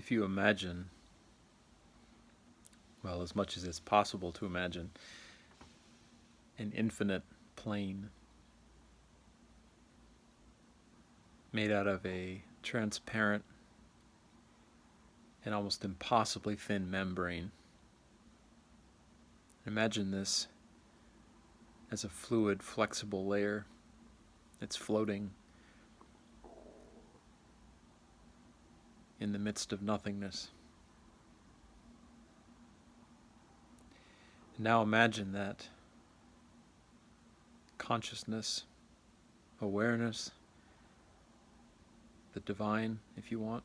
If you imagine, well, as much as it's possible to imagine, an infinite plane made out of a transparent and almost impossibly thin membrane. Imagine this as a fluid, flexible layer that's floating in the midst of nothingness. And now imagine that consciousness, awareness, the divine, if you want,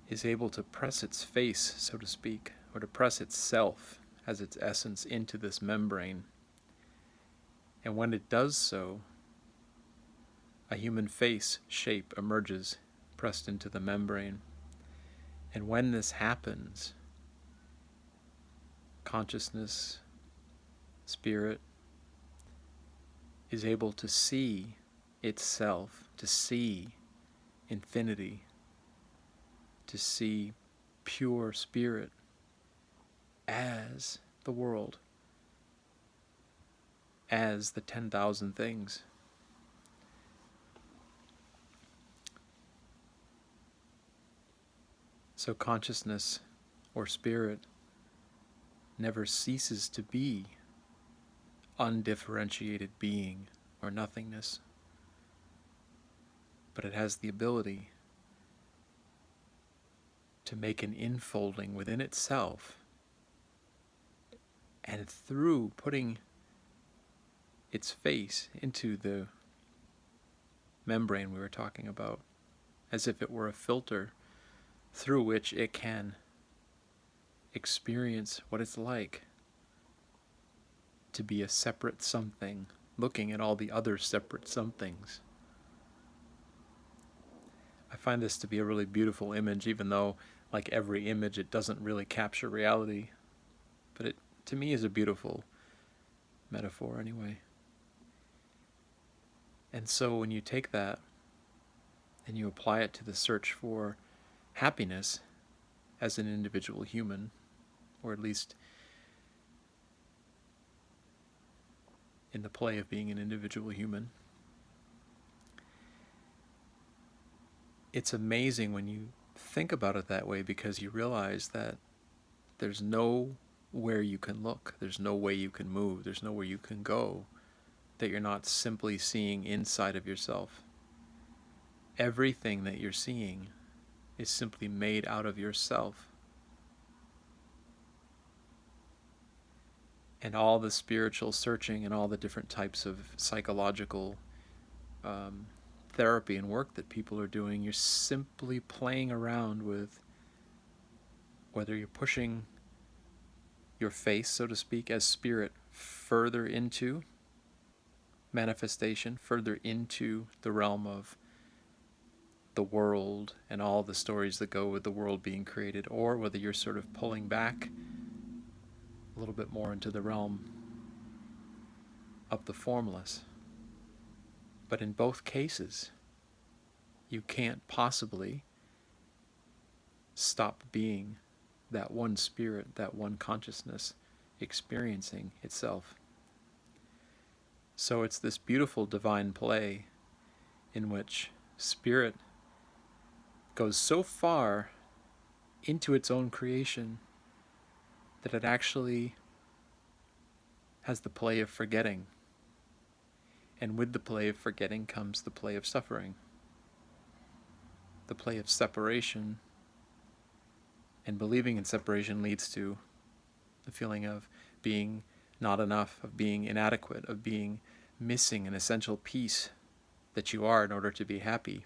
is able to press its face, so to speak, or to press itself as its essence into this membrane. And when it does so, a human face shape emerges pressed into the membrane. And when this happens, consciousness, spirit, is able to see itself, to see infinity, to see pure spirit as the world, as the 10,000 things. So consciousness or spirit never ceases to be undifferentiated being or nothingness, but it has the ability to make an infolding within itself, and through putting its face into the membrane we were talking about, as if it were a filter through which it can experience what it's like to be a separate something, looking at all the other separate somethings. I find this to be a really beautiful image, even though, like every image, it doesn't really capture reality. But it, to me, is a beautiful metaphor anyway. And so when you take that and you apply it to the search for happiness as an individual human, or at least in the play of being an individual human, it's amazing when you think about it that way, because you realize that there's nowhere you can look, there's no way you can move, there's nowhere you can go that you're not simply seeing inside of yourself. Everything that you're seeing is simply made out of yourself. And all the spiritual searching and all the different types of psychological therapy and work that people are doing, you're simply playing around with whether you're pushing your face, so to speak, as spirit further into manifestation, further into the realm of the world and all the stories that go with the world being created, or whether you're sort of pulling back a little bit more into the realm of the formless. But in both cases, you can't possibly stop being that one spirit, that one consciousness experiencing itself. So it's this beautiful divine play in which spirit goes so far into its own creation that it actually has the play of forgetting. And with the play of forgetting comes the play of suffering, the play of separation. And believing in separation leads to the feeling of being not enough, of being inadequate, of being missing an essential piece that you are in order to be happy.